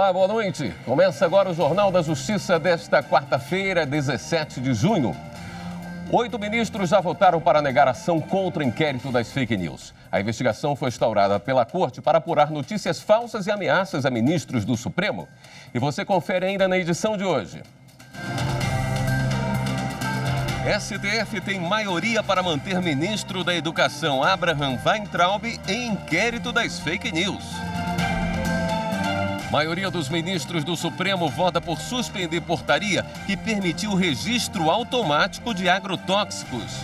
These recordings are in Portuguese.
Olá, boa noite. Começa agora o Jornal da Justiça desta quarta-feira, 17 de junho. 8 ministros já votaram para negar ação contra o inquérito das fake news. A investigação foi instaurada pela Corte para apurar notícias falsas e ameaças a ministros do Supremo. E você confere ainda na edição de hoje. STF tem maioria para manter ministro da Educação Abraham Weintraub em inquérito das fake news. A maioria dos ministros do Supremo vota por suspender portaria que permitiu o registro automático de agrotóxicos.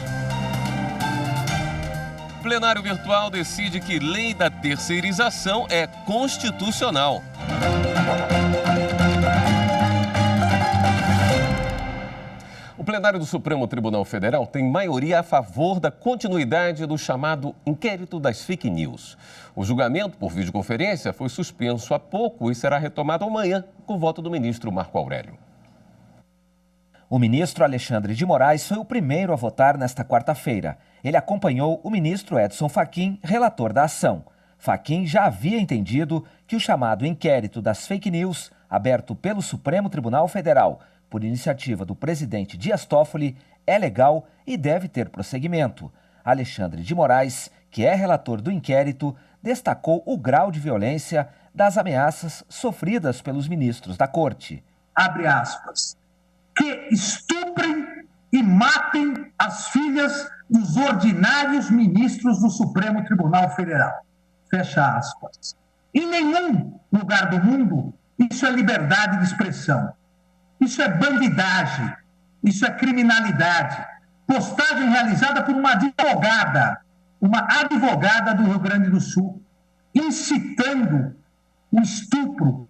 O plenário virtual decide que lei da terceirização é constitucional. O plenário do Supremo Tribunal Federal tem maioria a favor da continuidade do chamado inquérito das fake news. O julgamento por videoconferência foi suspenso há pouco e será retomado amanhã com o voto do ministro Marco Aurélio. O ministro Alexandre de Moraes foi o primeiro a votar nesta quarta-feira. Ele acompanhou o ministro Edson Fachin, relator da ação. Fachin já havia entendido que o chamado inquérito das fake news, aberto pelo Supremo Tribunal Federal, por iniciativa do presidente Dias Toffoli, é legal e deve ter prosseguimento. Alexandre de Moraes, que é relator do inquérito, destacou o grau de violência das ameaças sofridas pelos ministros da Corte. Abre aspas. Que estuprem e matem as filhas dos ordinários ministros do Supremo Tribunal Federal. Fecha aspas. Em nenhum lugar do mundo isso é liberdade de expressão. Isso é bandidagem, isso é criminalidade. Postagem realizada por uma advogada do Rio Grande do Sul, incitando o estupro,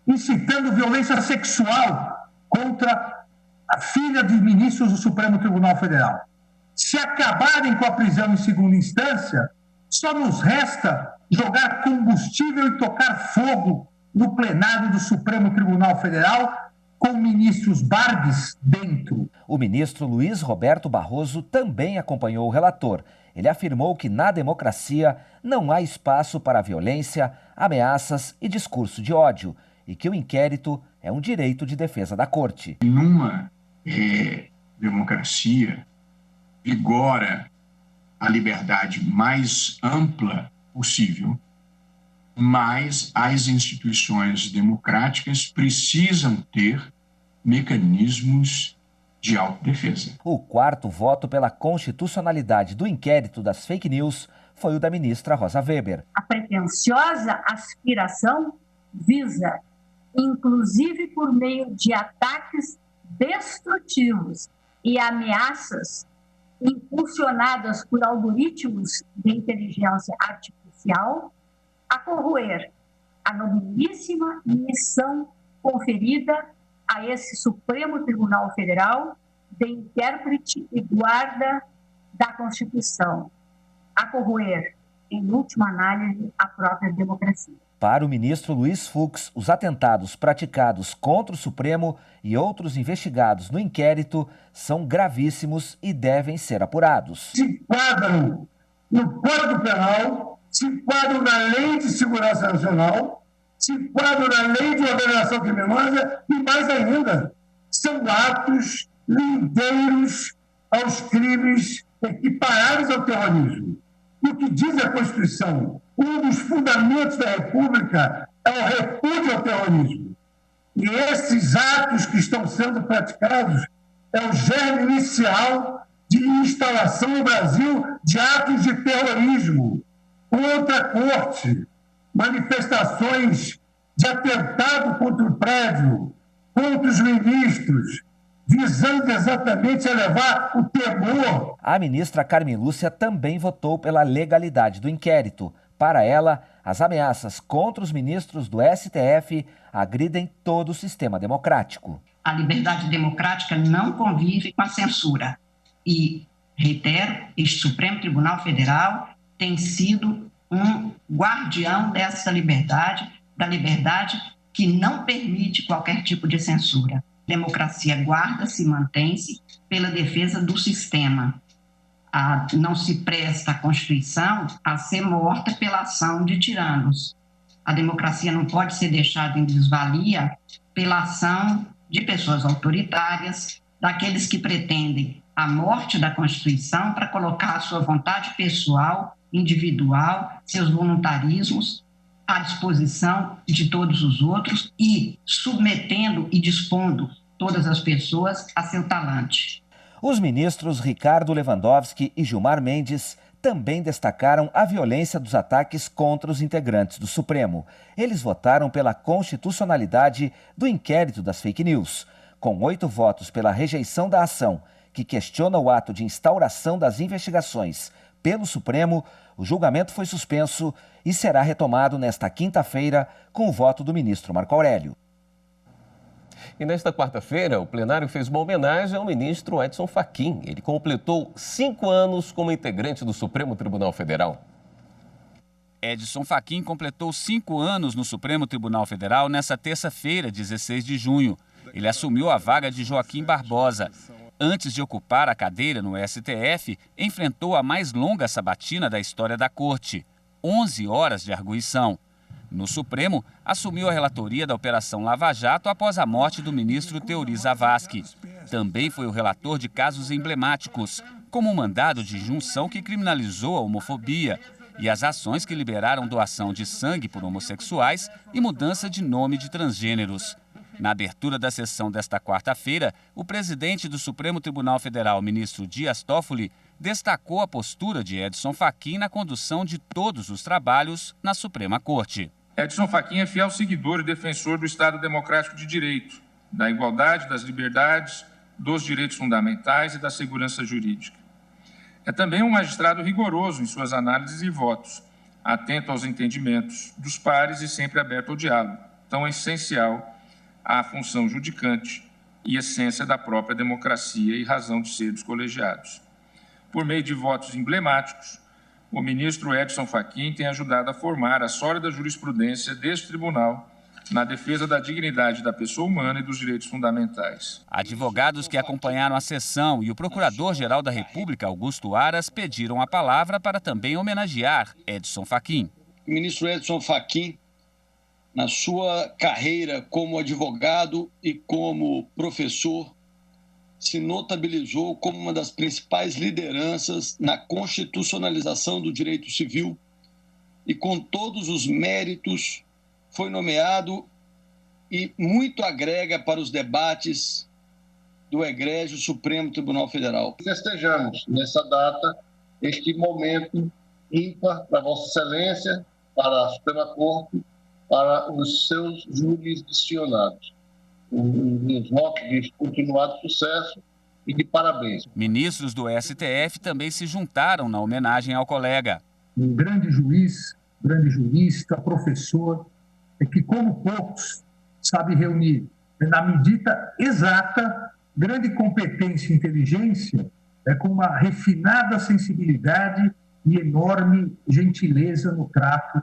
incitando violência sexual contra a filha de ministros do Supremo Tribunal Federal. Se acabarem com a prisão em segunda instância, só nos resta jogar combustível e tocar fogo no plenário do Supremo Tribunal Federal, com ministros Barbies dentro. O ministro Luiz Roberto Barroso também acompanhou o relator. Ele afirmou que na democracia não há espaço para violência, ameaças e discurso de ódio e que o inquérito é um direito de defesa da Corte. Numa democracia, vigora a liberdade mais ampla possível, mas as instituições democráticas precisam ter mecanismos de autodefesa. O quarto voto pela constitucionalidade do inquérito das fake news foi o da ministra Rosa Weber. A pretensiosa aspiração visa, inclusive por meio de ataques destrutivos e ameaças impulsionadas por algoritmos de inteligência artificial, a corroer a nobilíssima missão conferida a esse Supremo Tribunal Federal de intérprete e guarda da Constituição, a corroer, em última análise, a própria democracia. Para o ministro Luiz Fux, os atentados praticados contra o Supremo e outros investigados no inquérito são gravíssimos e devem ser apurados. Se enquadram no Código Penal, se enquadram na Lei de Segurança Nacional, se enquadram na Lei de Organização Criminosa e, mais ainda, são atos lindeiros aos crimes equiparados ao terrorismo. E o que diz a Constituição? Um dos fundamentos da República é o repúdio ao terrorismo. E esses atos que estão sendo praticados é o germe inicial de instalação no Brasil de atos de terrorismo contra a Corte, manifestações de atentado contra o prédio, contra os ministros, visando exatamente elevar o temor. A ministra Carmen Lúcia também votou pela legalidade do inquérito. Para ela, as ameaças contra os ministros do STF agridem todo o sistema democrático. A liberdade democrática não convive com a censura. E, reitero, este Supremo Tribunal Federal tem sido um guardião dessa liberdade, da liberdade que não permite qualquer tipo de censura. A democracia guarda-se e mantém-se pela defesa do sistema. Não se presta a Constituição a ser morta pela ação de tiranos. A democracia não pode ser deixada em desvalia pela ação de pessoas autoritárias, daqueles que pretendem a morte da Constituição para colocar a sua vontade pessoal, individual, seus voluntarismos à disposição de todos os outros e submetendo e dispondo todas as pessoas a seu talante. Os ministros Ricardo Lewandowski e Gilmar Mendes também destacaram a violência dos ataques contra os integrantes do Supremo. Eles votaram pela constitucionalidade do inquérito das fake news. Com 8 votos pela rejeição da ação, que questiona o ato de instauração das investigações pelo Supremo, o julgamento foi suspenso e será retomado nesta quinta-feira com o voto do ministro Marco Aurélio. E nesta quarta-feira, o plenário fez uma homenagem ao ministro Edson Fachin. Ele completou 5 anos como integrante do Supremo Tribunal Federal. Edson Fachin completou 5 anos no Supremo Tribunal Federal nesta terça-feira, 16 de junho. Ele assumiu a vaga de Joaquim Barbosa. Antes de ocupar a cadeira no STF, enfrentou a mais longa sabatina da história da Corte, 11 horas de arguição. No Supremo, assumiu a relatoria da Operação Lava Jato após a morte do ministro Teori Zavascki. Também foi o relator de casos emblemáticos, como o mandado de injunção que criminalizou a homofobia e as ações que liberaram doação de sangue por homossexuais e mudança de nome de transgêneros. Na abertura da sessão desta quarta-feira, o presidente do Supremo Tribunal Federal, ministro Dias Toffoli, destacou a postura de Edson Fachin na condução de todos os trabalhos na Suprema Corte. Edson Fachin é fiel seguidor e defensor do Estado Democrático de Direito, da igualdade, das liberdades, dos direitos fundamentais e da segurança jurídica. É também um magistrado rigoroso em suas análises e votos, atento aos entendimentos dos pares e sempre aberto ao diálogo, tão essencial à função judicante e essência da própria democracia e razão de ser dos colegiados. Por meio de votos emblemáticos, o ministro Edson Fachin tem ajudado a formar a sólida jurisprudência deste tribunal na defesa da dignidade da pessoa humana e dos direitos fundamentais. Advogados que acompanharam a sessão e o Procurador-Geral da República, Augusto Aras, pediram a palavra para também homenagear Edson Fachin. O ministro Edson Fachin, na sua carreira como advogado e como professor, se notabilizou como uma das principais lideranças na constitucionalização do direito civil e, com todos os méritos, foi nomeado e muito agrega para os debates do egrégio Supremo Tribunal Federal. Festejamos nessa data este momento ímpar para Vossa Excelência, para a Suprema Corte, para os seus jurisdicionados. Um voto de continuado sucesso e de parabéns. Ministros do STF também se juntaram na homenagem ao colega. Um grande juiz, grande jurista, professor, que como poucos sabe reunir na medida exata grande competência e inteligência com uma refinada sensibilidade e enorme gentileza no trato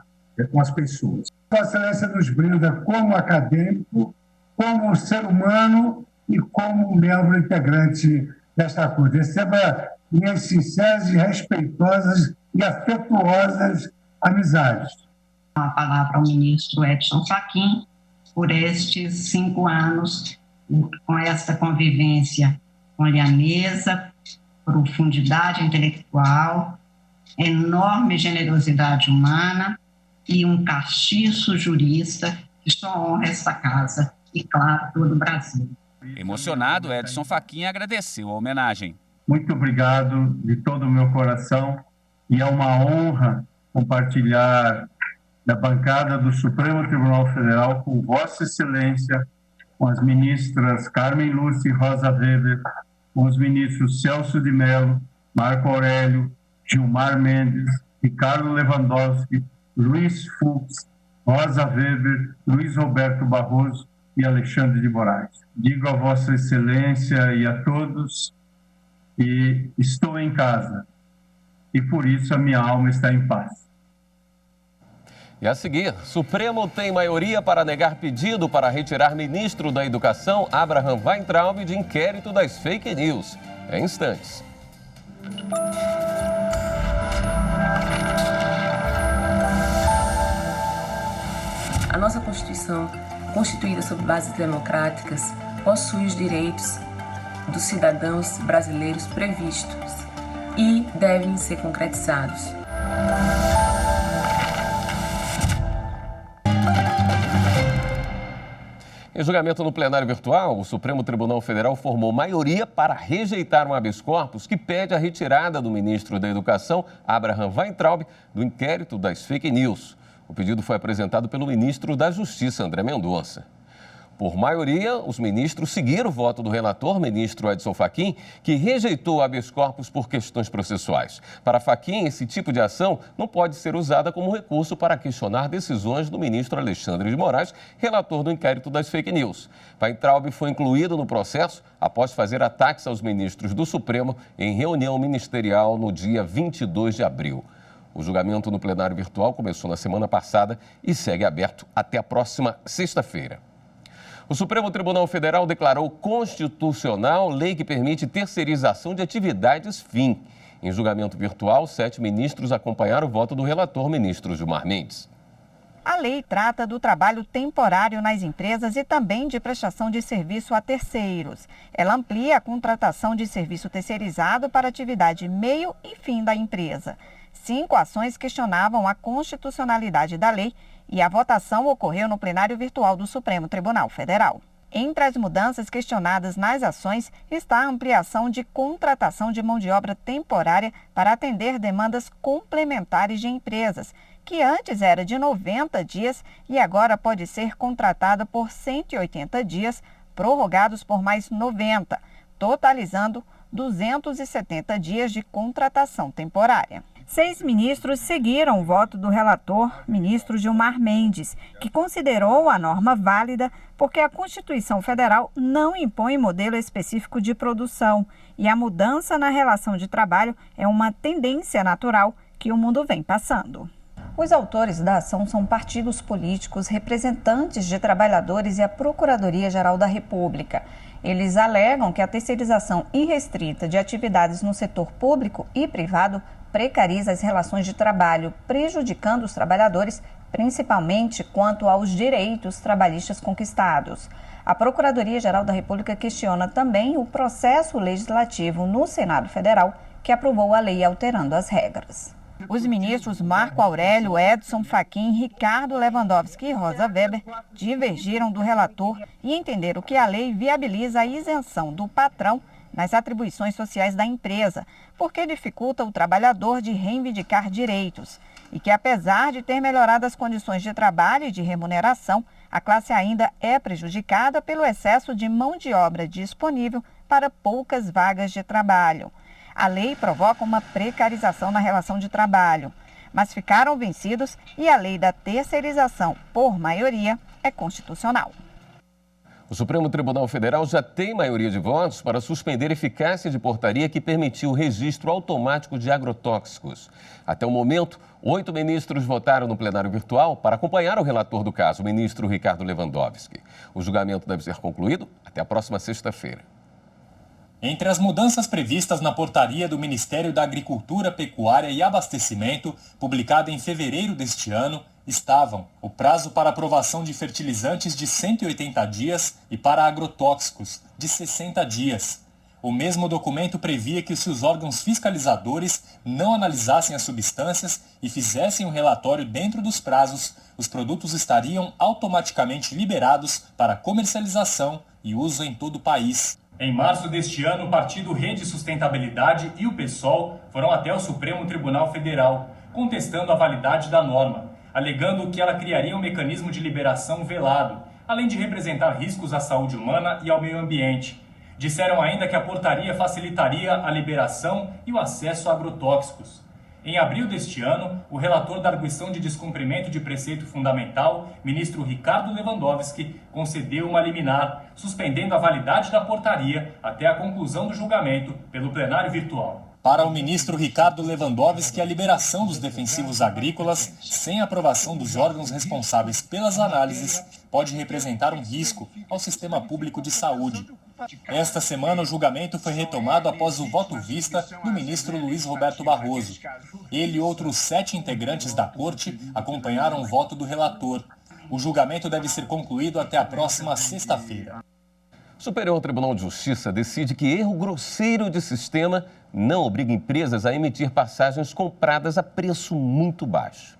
com as pessoas. Vossa Excelência nos brinda como acadêmico, como ser humano e como membro integrante desta Corte. Receba minhas sinceras e respeitosas e afetuosas amizades. A palavra ao ministro Edson Fachin por estes 5 anos, com esta convivência com lhaneza, profundidade intelectual, enorme generosidade humana e um castiço jurista que só honra esta casa e, claro, todo o Brasil. Emocionado, Edson Fachin agradeceu a homenagem. Muito obrigado de todo o meu coração e é uma honra compartilhar da bancada do Supremo Tribunal Federal com Vossa Excelência, com as ministras Carmen Lúcia e Rosa Weber, com os ministros Celso de Mello, Marco Aurélio, Gilmar Mendes, Ricardo Lewandowski, Luiz Fux, Rosa Weber, Luiz Roberto Barroso e Alexandre de Moraes. Digo a Vossa Excelência e a todos que estou em casa e por isso a minha alma está em paz. E a seguir, Supremo tem maioria para negar pedido para retirar ministro da Educação, Abraham Weintraub, de inquérito das fake news. Em instantes. A nossa Constituição, constituída sobre bases democráticas, possui os direitos dos cidadãos brasileiros previstos e devem ser concretizados. Em julgamento no plenário virtual, o Supremo Tribunal Federal formou maioria para rejeitar um habeas corpus que pede a retirada do ministro da Educação, Abraham Weintraub, do inquérito das fake news. O pedido foi apresentado pelo ministro da Justiça, André Mendonça. Por maioria, os ministros seguiram o voto do relator, ministro Edson Fachin, que rejeitou o habeas corpus por questões processuais. Para Fachin, esse tipo de ação não pode ser usada como recurso para questionar decisões do ministro Alexandre de Moraes, relator do inquérito das fake news. Weintraub foi incluído no processo após fazer ataques aos ministros do Supremo em reunião ministerial no dia 22 de abril. O julgamento no plenário virtual começou na semana passada e segue aberto até a próxima sexta-feira. O Supremo Tribunal Federal declarou constitucional lei que permite terceirização de atividades fim. Em julgamento virtual, 7 ministros acompanharam o voto do relator, ministro Gilmar Mendes. A lei trata do trabalho temporário nas empresas e também de prestação de serviço a terceiros. Ela amplia a contratação de serviço terceirizado para atividade meio e fim da empresa. 5 ações questionavam a constitucionalidade da lei e a votação ocorreu no plenário virtual do Supremo Tribunal Federal. Entre as mudanças questionadas nas ações está a ampliação de contratação de mão de obra temporária para atender demandas complementares de empresas, que antes era de 90 dias e agora pode ser contratada por 180 dias, prorrogados por mais 90, totalizando 270 dias de contratação temporária. 6 ministros seguiram o voto do relator, ministro Gilmar Mendes, que considerou a norma válida porque a Constituição Federal não impõe modelo específico de produção e a mudança na relação de trabalho é uma tendência natural que o mundo vem passando. Os autores da ação são partidos políticos, representantes de trabalhadores e a Procuradoria-Geral da República. Eles alegam que a terceirização irrestrita de atividades no setor público e privado precariza as relações de trabalho, prejudicando os trabalhadores, principalmente quanto aos direitos trabalhistas conquistados. A Procuradoria-Geral da República questiona também o processo legislativo no Senado Federal, que aprovou a lei alterando as regras. Os ministros Marco Aurélio, Edson Fachin, Ricardo Lewandowski e Rosa Weber divergiram do relator e entenderam que a lei viabiliza a isenção do patrão nas atribuições sociais da empresa, porque dificulta o trabalhador de reivindicar direitos. E que, apesar de ter melhorado as condições de trabalho e de remuneração, a classe ainda é prejudicada pelo excesso de mão de obra disponível para poucas vagas de trabalho. A lei provoca uma precarização na relação de trabalho, mas ficaram vencidos e a lei da terceirização, por maioria, é constitucional. O Supremo Tribunal Federal já tem maioria de votos para suspender a eficácia de portaria que permitiu o registro automático de agrotóxicos. Até o momento, 8 ministros votaram no plenário virtual para acompanhar o relator do caso, o ministro Ricardo Lewandowski. O julgamento deve ser concluído até a próxima sexta-feira. Entre as mudanças previstas na portaria do Ministério da Agricultura, Pecuária e Abastecimento, publicada em fevereiro deste ano, estavam o prazo para aprovação de fertilizantes de 180 dias e para agrotóxicos de 60 dias. O mesmo documento previa que se os órgãos fiscalizadores não analisassem as substâncias e fizessem um relatório dentro dos prazos, os produtos estariam automaticamente liberados para comercialização e uso em todo o país. Em março deste ano, o partido Rede Sustentabilidade e o PSOL foram até o Supremo Tribunal Federal, contestando a validade da norma, alegando que ela criaria um mecanismo de liberação velado, além de representar riscos à saúde humana e ao meio ambiente. Disseram ainda que a portaria facilitaria a liberação e o acesso a agrotóxicos. Em abril deste ano, o relator da arguição de descumprimento de preceito fundamental, ministro Ricardo Lewandowski, concedeu uma liminar, suspendendo a validade da portaria até a conclusão do julgamento pelo plenário virtual. Para o ministro Ricardo Lewandowski, a liberação dos defensivos agrícolas, sem aprovação dos órgãos responsáveis pelas análises, pode representar um risco ao sistema público de saúde. Esta semana, o julgamento foi retomado após o voto vista do ministro Luiz Roberto Barroso. Ele e outros 7 integrantes da corte acompanharam o voto do relator. O julgamento deve ser concluído até a próxima sexta-feira. O Superior Tribunal de Justiça decide que erro grosseiro de sistema não obriga empresas a emitir passagens compradas a preço muito baixo.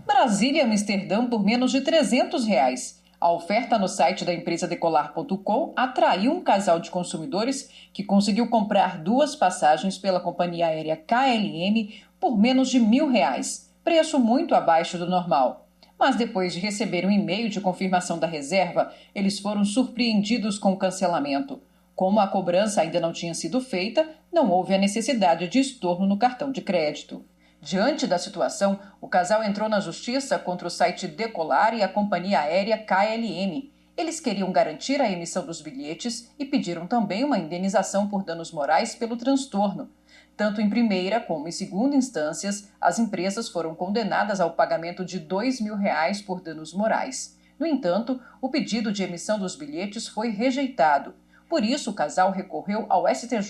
Brasília e Amsterdã por menos de R$300. A oferta no site da empresa Decolar.com atraiu um casal de consumidores que conseguiu comprar 2 passagens pela companhia aérea KLM por menos de R$1.000, preço muito abaixo do normal. Mas depois de receber um e-mail de confirmação da reserva, eles foram surpreendidos com o cancelamento. Como a cobrança ainda não tinha sido feita, não houve a necessidade de estorno no cartão de crédito. Diante da situação, o casal entrou na justiça contra o site Decolar e a companhia aérea KLM. Eles queriam garantir a emissão dos bilhetes e pediram também uma indenização por danos morais pelo transtorno. Tanto em primeira como em segunda instâncias, as empresas foram condenadas ao pagamento de R$2.000 por danos morais. No entanto, o pedido de emissão dos bilhetes foi rejeitado. Por isso, o casal recorreu ao STJ.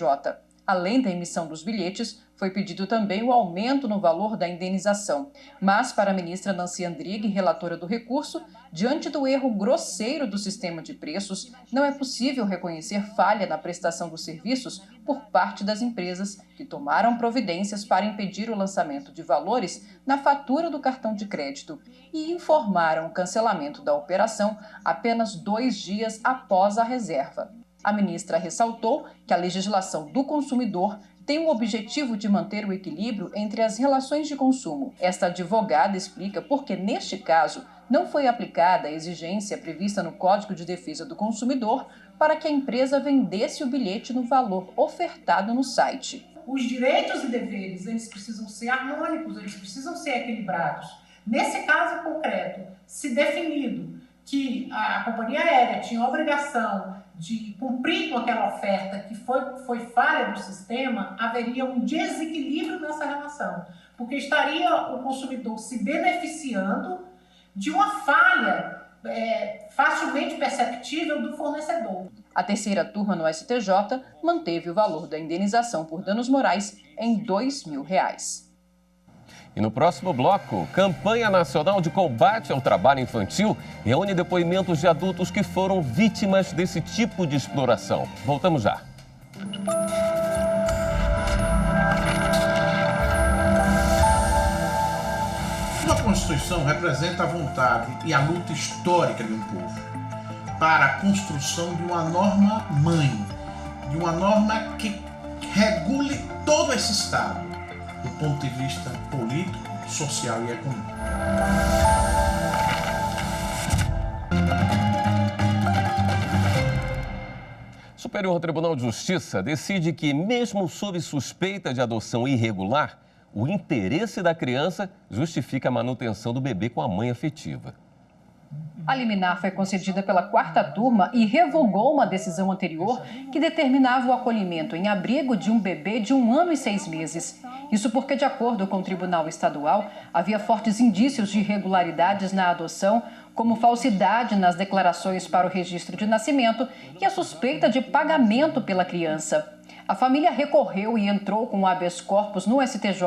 Além da emissão dos bilhetes, foi pedido também o aumento no valor da indenização. Mas, para a ministra Nancy Andrighi, relatora do recurso, diante do erro grosseiro do sistema de preços, não é possível reconhecer falha na prestação dos serviços por parte das empresas que tomaram providências para impedir o lançamento de valores na fatura do cartão de crédito e informaram o cancelamento da operação apenas 2 dias após a reserva. A ministra ressaltou que a legislação do consumidor tem o objetivo de manter o equilíbrio entre as relações de consumo. Esta advogada explica por que, neste caso, não foi aplicada a exigência prevista no Código de Defesa do Consumidor para que a empresa vendesse o bilhete no valor ofertado no site. Os direitos e deveres, eles precisam ser harmônicos, eles precisam ser equilibrados. Nesse caso concreto, se definido que a companhia aérea tinha a obrigação de cumprir com aquela oferta que foi falha do sistema, haveria um desequilíbrio nessa relação, porque estaria o consumidor se beneficiando de uma falha facilmente perceptível do fornecedor. A terceira turma no STJ manteve o valor da indenização por danos morais em R$2.000. E no próximo bloco, Campanha Nacional de Combate ao Trabalho Infantil reúne depoimentos de adultos que foram vítimas desse tipo de exploração. Voltamos já. Uma Constituição representa a vontade e a luta histórica de um povo para a construção de uma norma-mãe, de uma norma que regule todo esse Estado, do ponto de vista político, social e econômico. O Superior Tribunal de Justiça decide que, mesmo sob suspeita de adoção irregular, o interesse da criança justifica a manutenção do bebê com a mãe afetiva. A liminar foi concedida pela 4ª turma e revogou uma decisão anterior que determinava o acolhimento em abrigo de um bebê de 1 ano e 6 meses. Isso porque, de acordo com o Tribunal Estadual, havia fortes indícios de irregularidades na adoção, como falsidade nas declarações para o registro de nascimento e a suspeita de pagamento pela criança. A família recorreu e entrou com o habeas corpus no STJ.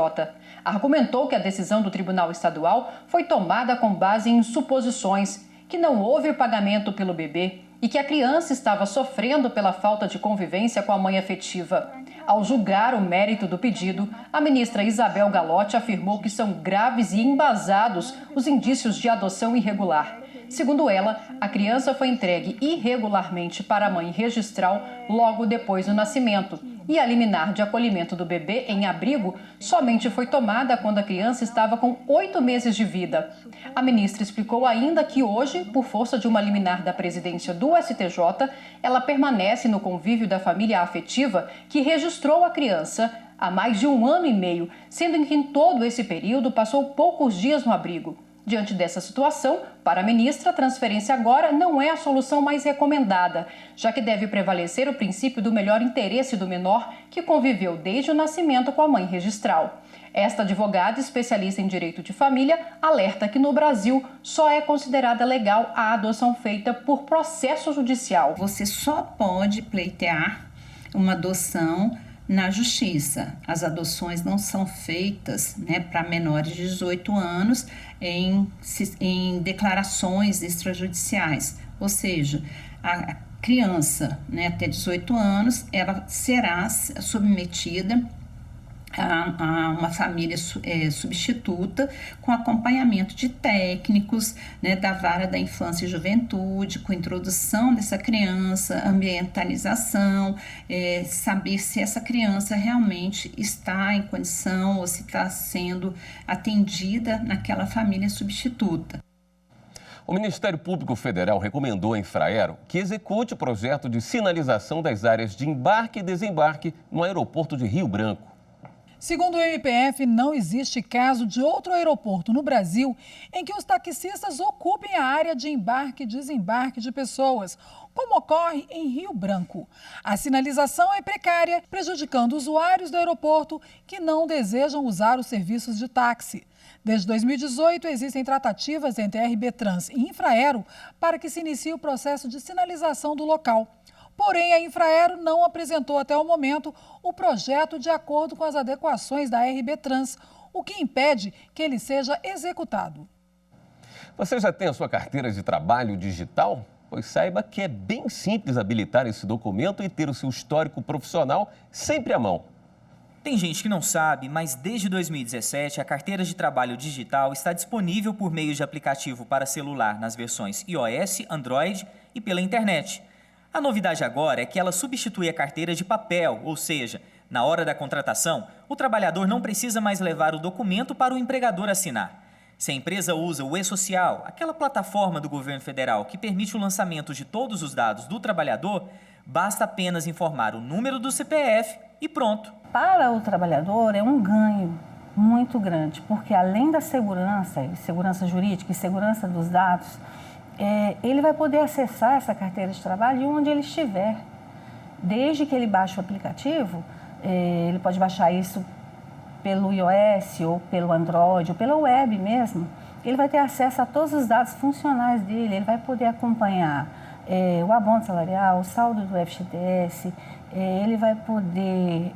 Argumentou que a decisão do Tribunal Estadual foi tomada com base em suposições, que não houve pagamento pelo bebê e que a criança estava sofrendo pela falta de convivência com a mãe afetiva. Ao julgar o mérito do pedido, a ministra Isabel Galotti afirmou que são graves e embasados os indícios de adoção irregular. Segundo ela, a criança foi entregue irregularmente para a mãe registral logo depois do nascimento e a liminar de acolhimento do bebê em abrigo somente foi tomada quando a criança estava com 8 meses de vida. A ministra explicou ainda que hoje, por força de uma liminar da presidência do STJ, ela permanece no convívio da família afetiva que registrou a criança há mais de 1 ano e meio, sendo que em todo esse período passou poucos dias no abrigo. Diante dessa situação, para a ministra, a transferência agora não é a solução mais recomendada, já que deve prevalecer o princípio do melhor interesse do menor, que conviveu desde o nascimento com a mãe registral. Esta advogada, especialista em direito de família, alerta que no Brasil só é considerada legal a adoção feita por processo judicial. Você só pode pleitear uma adoção na justiça. As adoções não são feitas, né, para menores de 18 anos em declarações extrajudiciais, ou seja, a criança, né, até 18 anos, ela será submetida a uma família substituta com acompanhamento de técnicos, né, da vara da infância e juventude, com introdução dessa criança, ambientalização, saber se essa criança realmente está em condição ou se está sendo atendida naquela família substituta. O Ministério Público Federal recomendou à Infraero que execute o projeto de sinalização das áreas de embarque e desembarque no aeroporto de Rio Branco. Segundo o MPF, não existe caso de outro aeroporto no Brasil em que os taxistas ocupem a área de embarque e desembarque de pessoas, como ocorre em Rio Branco. A sinalização é precária, prejudicando usuários do aeroporto que não desejam usar os serviços de táxi. Desde 2018, existem tratativas entre a RB Trans e Infraero para que se inicie o processo de sinalização do local. Porém, a Infraero não apresentou até o momento o projeto de acordo com as adequações da RB Trans, o que impede que ele seja executado. Você já tem a sua carteira de trabalho digital? Pois saiba que é bem simples habilitar esse documento e ter o seu histórico profissional sempre à mão. Tem gente que não sabe, mas desde 2017 a carteira de trabalho digital está disponível por meio de aplicativo para celular nas versões iOS, Android e pela internet. A novidade agora é que ela substitui a carteira de papel, ou seja, na hora da contratação, o trabalhador não precisa mais levar o documento para o empregador assinar. Se a empresa usa o e-Social, aquela plataforma do governo federal que permite o lançamento de todos os dados do trabalhador, basta apenas informar o número do CPF e pronto. Para o trabalhador é um ganho muito grande, porque além da segurança jurídica e segurança dos dados, ele vai poder acessar essa carteira de trabalho onde ele estiver. Desde que ele baixe o aplicativo, ele pode baixar isso pelo iOS ou pelo Android ou pela web mesmo. Ele vai ter acesso a todos os dados funcionais dele, ele vai poder acompanhar o abono salarial, o saldo do FGTS, ele vai poder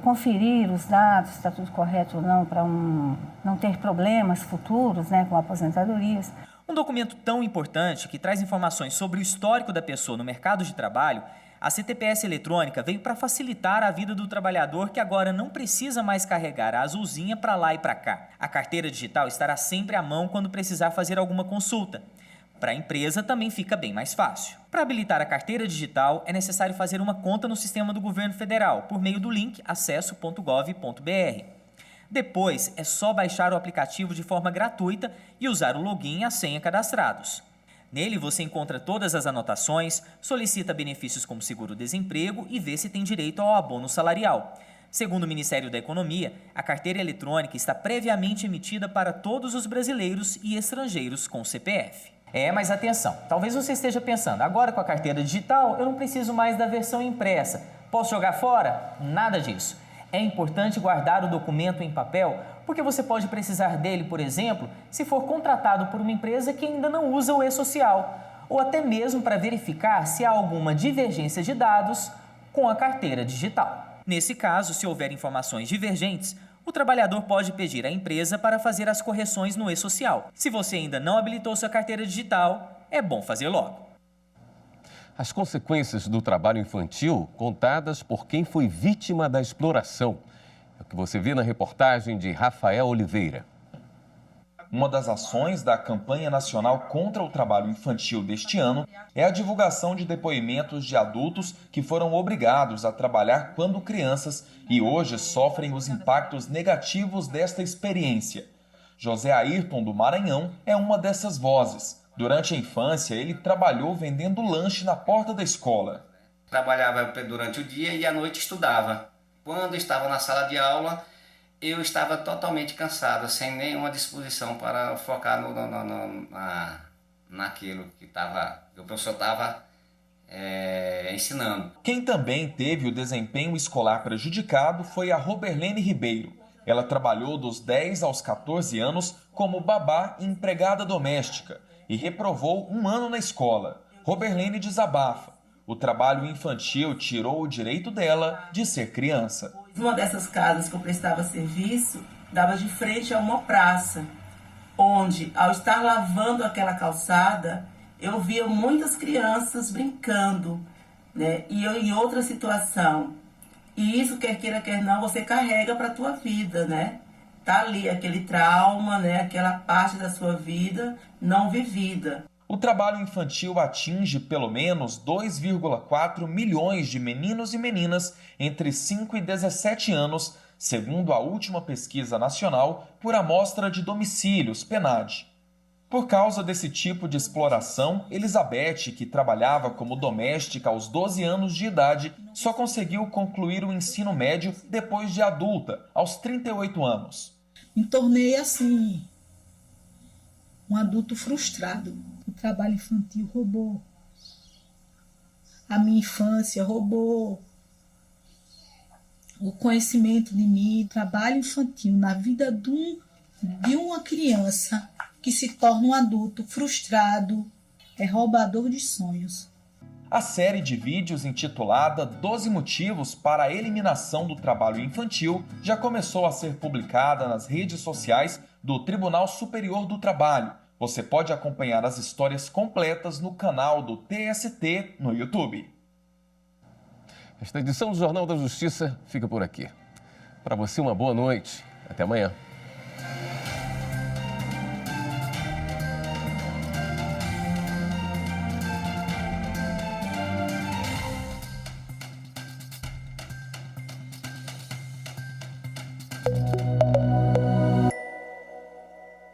conferir os dados, se está tudo correto ou não, para não ter problemas futuros, né, com aposentadorias. Um documento tão importante que traz informações sobre o histórico da pessoa no mercado de trabalho, a CTPS eletrônica veio para facilitar a vida do trabalhador que agora não precisa mais carregar a azulzinha para lá e para cá. A carteira digital estará sempre à mão quando precisar fazer alguma consulta. Para a empresa também fica bem mais fácil. Para habilitar a carteira digital é necessário fazer uma conta no sistema do governo federal por meio do link acesso.gov.br. Depois, é só baixar o aplicativo de forma gratuita e usar o login e a senha cadastrados. Nele você encontra todas as anotações, solicita benefícios como seguro-desemprego e vê se tem direito ao abono salarial. Segundo o Ministério da Economia, a carteira eletrônica está previamente emitida para todos os brasileiros e estrangeiros com CPF. Mas atenção, talvez você esteja pensando, agora com a carteira digital eu não preciso mais da versão impressa. Posso jogar fora? Nada disso. É importante guardar o documento em papel, porque você pode precisar dele, por exemplo, se for contratado por uma empresa que ainda não usa o e-Social, ou até mesmo para verificar se há alguma divergência de dados com a carteira digital. Nesse caso, se houver informações divergentes, o trabalhador pode pedir à empresa para fazer as correções no e-Social. Se você ainda não habilitou sua carteira digital, é bom fazer logo. As consequências do trabalho infantil contadas por quem foi vítima da exploração. É o que você vê na reportagem de Rafael Oliveira. Uma das ações da campanha nacional contra o trabalho infantil deste ano é a divulgação de depoimentos de adultos que foram obrigados a trabalhar quando crianças e hoje sofrem os impactos negativos desta experiência. José Ayrton, do Maranhão, é uma dessas vozes. Durante a infância, ele trabalhou vendendo lanche na porta da escola. Trabalhava durante o dia e à noite estudava. Quando estava na sala de aula, eu estava totalmente cansado, sem nenhuma disposição para focar naquilo que o professor estava ensinando. Quem também teve o desempenho escolar prejudicado foi a Roberlene Ribeiro. Ela trabalhou dos 10 aos 14 anos como babá e empregada doméstica e reprovou um ano na escola. Roberlene desabafa. O trabalho infantil tirou o direito dela de ser criança. Uma dessas casas que eu prestava serviço dava de frente a uma praça, onde, ao estar lavando aquela calçada, eu via muitas crianças brincando, né? E eu em outra situação. E isso, quer queira, quer não, você carrega para a tua vida, né? Tá ali aquele trauma, né? Aquela parte da sua vida não vivida. O trabalho infantil atinge pelo menos 2,4 milhões de meninos e meninas entre 5 e 17 anos, segundo a última pesquisa nacional por amostra de domicílios, PNAD. Por causa desse tipo de exploração, Elizabeth, que trabalhava como doméstica aos 12 anos de idade, só conseguiu concluir o ensino médio depois de adulta, aos 38 anos. Me tornei assim, um adulto frustrado. O trabalho infantil roubou. A minha infância roubou. O conhecimento de mim. O trabalho infantil na vida de uma criança que se torna um adulto frustrado é roubador de sonhos. A série de vídeos intitulada 12 motivos para a eliminação do trabalho infantil já começou a ser publicada nas redes sociais do Tribunal Superior do Trabalho. Você pode acompanhar as histórias completas no canal do TST no YouTube. Esta edição do Jornal da Justiça fica por aqui. Para você, uma boa noite. Até amanhã.